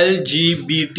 LGBT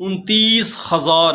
29,000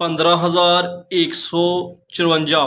15,154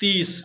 30۔